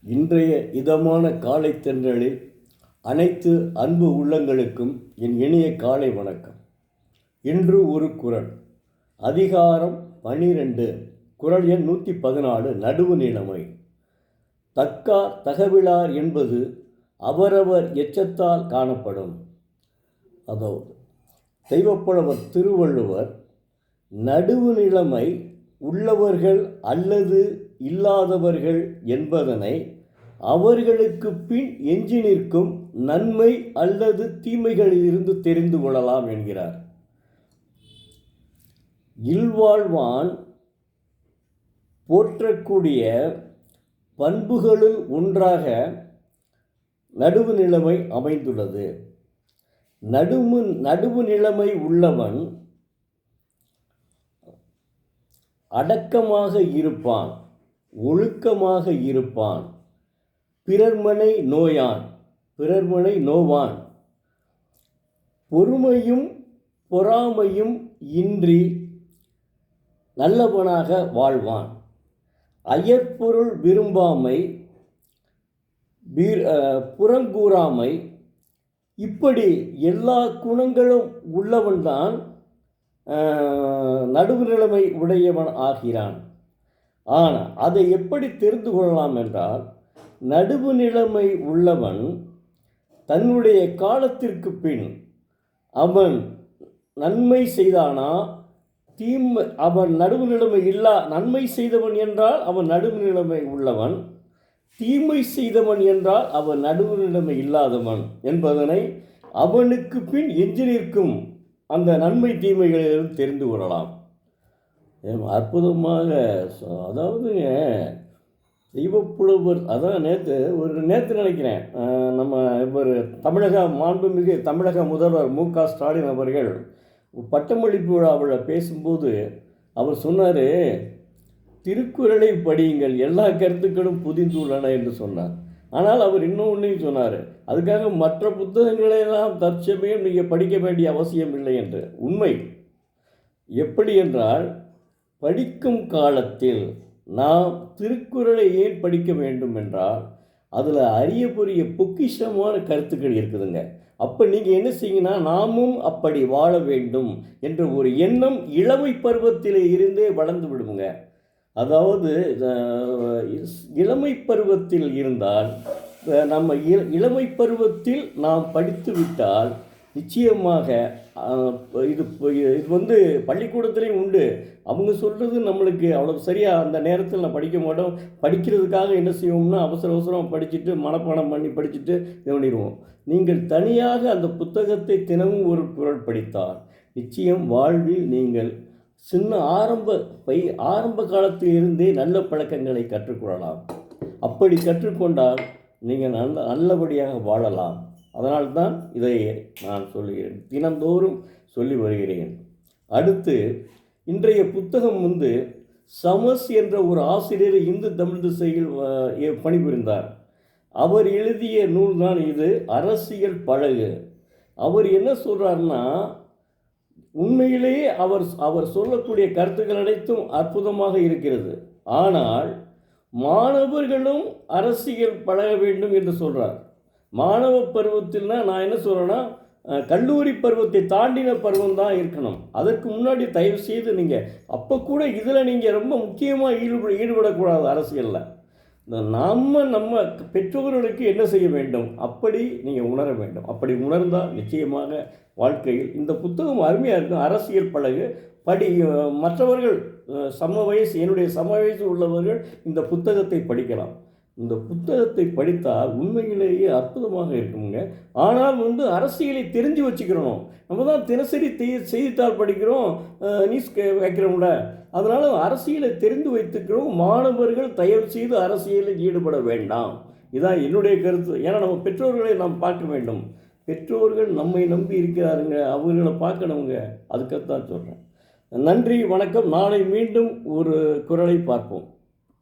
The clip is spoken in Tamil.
இன்றைய இதமான காலை தென்றலில் அனைத்து அன்பு உள்ளங்களுக்கும் என் இனிய காலை வணக்கம். இன்று ஒரு குறள், அதிகாரம் 12, குறள் எண் 114, நடுவு நிலைமை. தக்கார் தகவிலார் என்பது அவரவர் எச்சத்தால் காணப்படும். அதாவது தெய்வப்புலவர் திருவள்ளுவர் நடுவு நிலைமை உள்ளவர்கள் அல்லது இல்லாதவர்கள் என்பதனை அவர்களுக்கு பின் எஞ்சி நிற்கும் நன்மை அல்லது தீமைகளில் இருந்து தெரிந்து கொள்ளலாம் என்கிறார். இல்வாழ்வான் போற்றக்கூடிய பண்புகளுள் ஒன்றாக நடுவு நிலைமை அமைந்துள்ளது. நடுவு நிலைமை உள்ளவன் அடக்கமாக இருப்பான், ஒழுக்கமாக இருப்பான், பிறர்மனை நோவான், பொறுமையும் பொறாமையும் இன்றி நல்லவனாக வாழ்வான், அயற்பொருள் விரும்பாமை, புறங்கூறாமை, இப்படி எல்லா குணங்களும் உள்ளவன்தான் நடுவு நிலைமை உடையவன் ஆகிறான். ஆனால் அதை எப்படி தெரிந்து கொள்ளலாம் என்றால், நடுவு நிலைமை உள்ளவன் தன்னுடைய காலத்திற்கு பின் அவன் நன்மை செய்தானா அவன் நடுவு நிலைமை நன்மை செய்தவன் என்றால் அவன் நடுவு நிலைமை உள்ளவன், தீமை செய்தவன் என்றால் அவன் நடுவு நிலைமை இல்லாதவன் என்பதனை அவனுக்கு பின் எஞ்சி நிற்கும் அந்த நன்மை தீமைகளிலிருந்து தெரிந்து கொள்ளலாம். அற்புதமாக, அதாவதுங்க தெய்வப்புலவர், அதான் நேற்று நினைக்கிறேன், நம்ம இவர் மாண்புமிகு தமிழக முதல்வர் மு.க. ஸ்டாலின் அவர்கள் பட்டமளிப்பு விழாவில் பேசும்போது அவர் சொன்னார், திருக்குறளை படியுங்கள், எல்லா கருத்துக்களும் புதிந்துள்ளன என்று சொன்னார். ஆனால் அவர் இன்னொன்றையும் சொன்னார், அதுக்காக மற்ற புத்தகங்களையெல்லாம் தற்சமயம் நீங்கள் படிக்க வேண்டிய அவசியம் இல்லை என்று. உண்மை. எப்படி என்றால், படிக்கும் காலத்தில் நாம் திருக்குறளை ஏன் படிக்க வேண்டும் என்றால், அதில் அரிய பெரிய பொக்கிஷமான கருத்துக்கள் இருக்குதுங்க. அப்போ நீங்கள் என்ன செய்யுங்கன்னா, நாமும் அப்படி வாழ வேண்டும் என்ற ஒரு எண்ணம் இளமை பருவத்திலே இருந்தே வளர்ந்து விடுங்க. அதாவது இளமை பருவத்தில் இருந்தால், நம்ம இளமை பருவத்தில் நாம் படித்து விட்டால் நிச்சயமாக இது பள்ளிக்கூடத்துலேயும் உண்டு. அவங்க சொல்கிறது நம்மளுக்கு அவ்வளோ சரியாக அந்த நேரத்தில் நான் படிக்க மாட்டோம். படிக்கிறதுக்காக என்ன செய்வோம்னா, அவசரம் படிச்சுட்டு மனப்பாடம் பண்ணி படிச்சுட்டு இது பண்ணிடுவோம். நீங்கள் தனியாக அந்த புத்தகத்தை தினமும் ஒரு குறள் படித்தால் நிச்சயம் வாழ்வில் நீங்கள் ஆரம்ப காலத்தில் இருந்தே நல்ல பழக்கங்களை கற்றுக்கொள்ளலாம். அப்படி கற்றுக்கொண்டால் நீங்கள் நல்லபடியாக வாழலாம். அதனால்தான் இதை நான் சொல்லுகிறேன், தினந்தோறும் சொல்லி வருகிறேன். அடுத்து, இன்றைய புத்தகம் சமஸ் என்ற ஒரு ஆசிரியர் இந்து தமிழ் திசையில் பணிபுரிந்தார். அவர் எழுதிய நூல் தான் இது, அரசியல் பழகு. அவர் என்ன சொல்கிறாருன்னா, உண்மையிலேயே அவர் சொல்லக்கூடிய கருத்துக்கள் அனைத்தும் அற்புதமாக இருக்கிறது. ஆனால் மாணவர்களும் அரசியல் பழக வேண்டும் என்று சொல்கிறார். மாணவ பருவத்தில்னா நான் என்ன சொல்கிறேன்னா, கல்லூரி பருவத்தை தாண்டின பருவம் தான் இருக்கணும். அதற்கு முன்னாடி தயவு செய்து நீங்கள் அப்போ கூட இதில் நீங்கள் ரொம்ப முக்கியமாக ஈடுபடக்கூடாது. அரசியலில் நம்ம பெற்றோர்களுக்கு என்ன செய்ய வேண்டும் அப்படி நீங்கள் உணர வேண்டும். அப்படி உணர்ந்தால் நிச்சயமாக வாழ்க்கையில் இந்த புத்தகம் அருமையாக இருக்கும். அரசியல் பழகு மற்றவர்கள் என்னுடைய சம வயசு உள்ளவர்கள் இந்த புத்தகத்தை படிக்கலாம். இந்த புத்தகத்தை படித்தால் உண்மையிலேயே அற்புதமாக இருக்குங்க. ஆனால் அரசியலை தெரிஞ்சு வச்சுக்கிறணும். நம்ம தான் தினசரி செய்தித்தாள் படிக்கிறோம், நியூஸ் வைக்கிறோம்ல, அதனால் அரசியலை தெரிந்து வைத்துக்கிறோம். மாணவர்கள் தயவு செய்து அரசியலில் ஈடுபட வேண்டாம். இதுதான் என்னுடைய கருத்து. ஏன்னா நம்ம பெற்றோர்களை நாம் பார்க்க வேண்டும். பெற்றோர்கள் நம்மை நம்பி இருக்கிறாருங்க, அவர்களை பார்க்கணுங்க. அதுக்காகத்தான் சொல்கிறேன். நன்றி, வணக்கம். நாளை மீண்டும் ஒரு குறளை பார்ப்போம்.